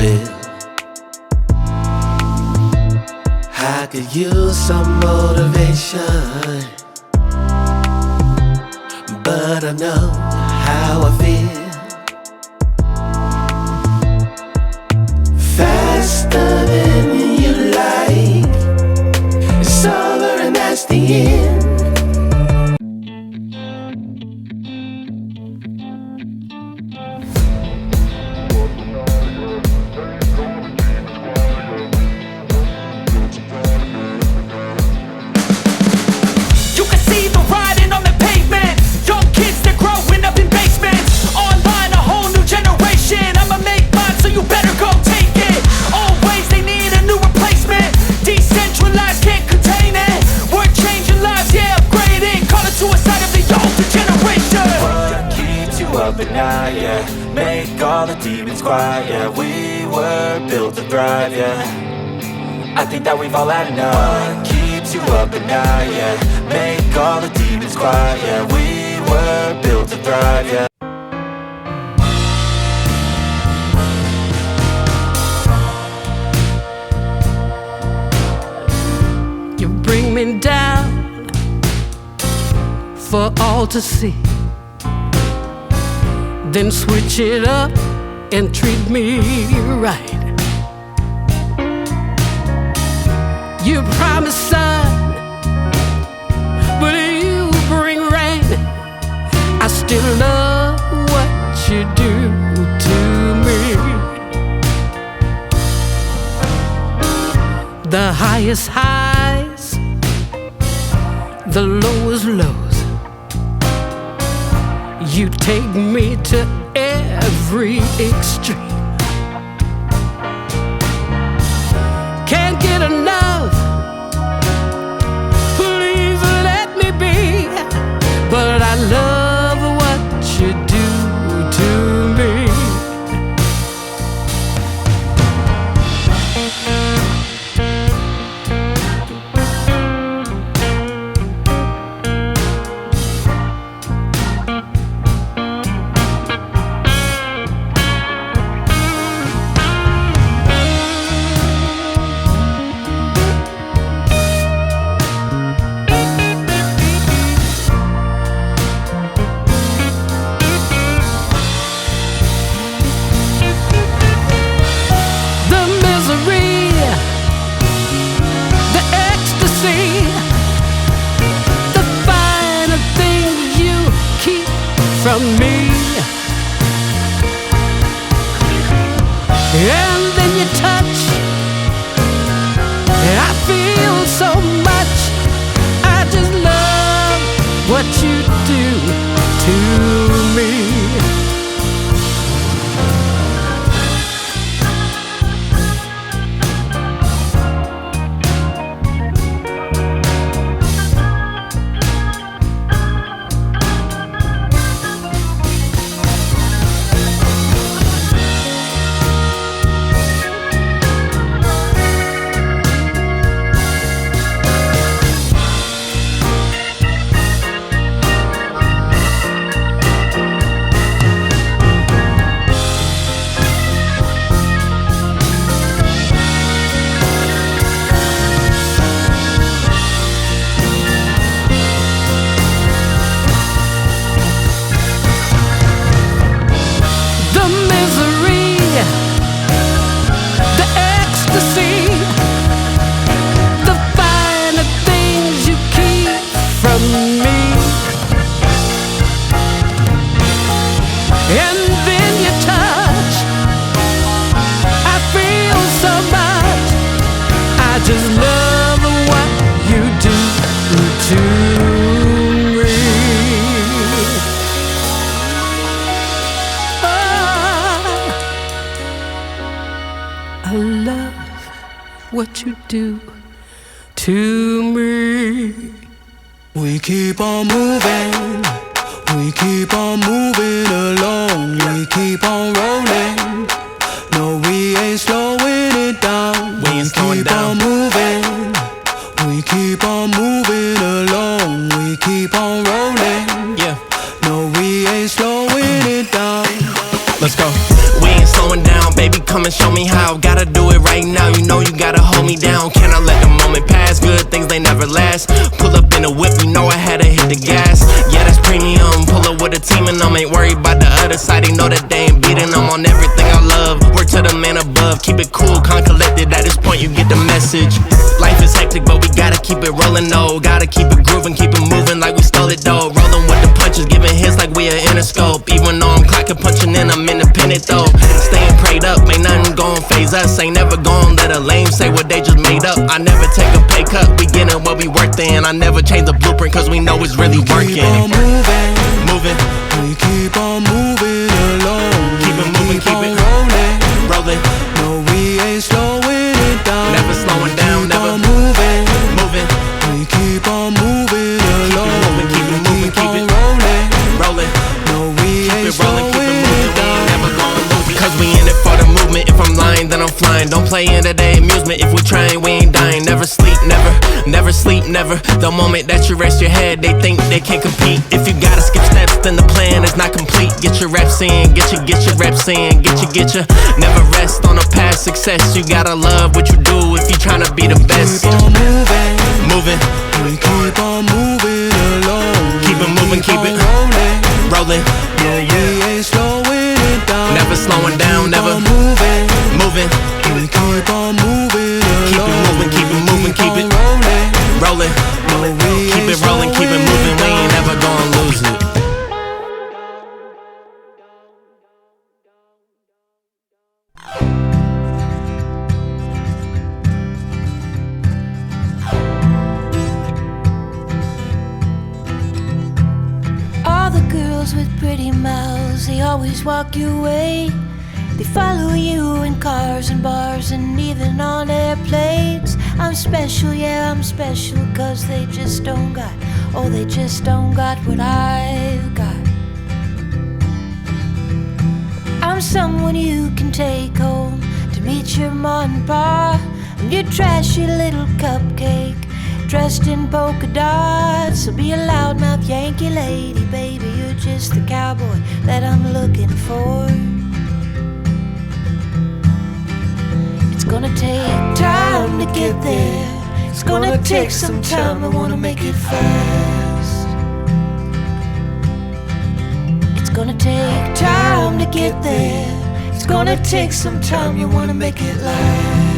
will. I could use some motivation, but I know how I feel. Faster than you like, it's over and that's the end. Yeah, make all the demons quiet. Yeah, we were built to thrive. Yeah, I think that we've all had enough. What keeps you up at night? Yeah, make all the demons quiet. Yeah, we were built to thrive. Yeah. You bring me down for all to see, then switch it up and treat me right. You promise sun, but you bring rain. I still love what you do to me. The highest highs, the lowest lows, you take me to every extreme. Can't get enough, please let me be. But I love what you do to me. From me, and then you touch, I feel so much. I just love what you do to me. I love what you do to me. We keep on moving, we keep on moving along, we keep on rolling. No, we ain't slowing it down. We ain't slowing down. Keep on moving, we keep on moving along, we keep on rolling. Yeah. No, we ain't slowing it down. Let's go. We ain't slowing down, baby. come and show me how. Gotta do it right now, you know you gotta hold me down. Can I let the moment pass? Good things, they never last. Pull up in a whip, you know I had to hit the gas. Yeah, that's premium, pull up with a team and I'm ain't worried about the other side. They know that they ain't beating, I'm on everything I love. Work to the man above, keep it cool, calm, collected. At this point you get the message. Life is hectic, but we gotta keep it rolling, though. Gotta keep it grooving, keep it moving like we stole it, though. Rolling with the punches, giving hits like we a Interscope. Even though I'm clocking, punching in, I'm independent, though. Staying prayed up, ain't nothing gon' phase us. Ain't never gon' let a lame say what they just made up. I never take a pay cut, we getting what we worth in. I never change the blueprint, cause we know it's really working. Keep on moving, Moving, we keep on moving along. keep it moving, keep on it rolling. rolling. No, we ain't slowing it down. Never slowing down, keep never on moving. moving, We keep on moving along. moving, keep it moving, keep on it rolling. rolling. No, we Keep ain't it rolling, keep it slowing moving, it we down. ain't never gonna lose it. Cause we in it for the movement. If I'm lying, then I'm flying. Don't play into their amusement. If we trying, we ain't dying. Never sleep, never sleep, never. The moment that you rest your head, they think they can't compete. If you gotta skip steps, then the plan is not complete. Get your reps in, get your reps in, get your. Never rest on a past success. You gotta love what you do if you tryna be the best. Keep on moving, Moving, we keep on moving along. keep it moving, keep on it rolling. rolling. No, we ain't slowing it down. Never slowing down, Keep never on moving. moving, We keep on moving keep it along. moving, keep it moving, keep it rolling. rolling. No, we Keep ain't it rolling, keep it slowing moving. We down. ain't never gonna lose it. All the girls with pretty mouths, they always walk your way. They follow you in cars and bars and even on airplanes. I'm special, yeah, I'm special, cause they just don't got, oh, they just don't got what I've got. I'm someone you can take home to meet your mom and pa. I'm your trashy little cupcake dressed in polka dots. So be a loudmouth Yankee lady, baby, you're just the cowboy that I'm looking for. It's gonna take time to get there. It's gonna take some time, I wanna make it fast. It's gonna take time to get there. It's gonna take some time, you wanna make it last.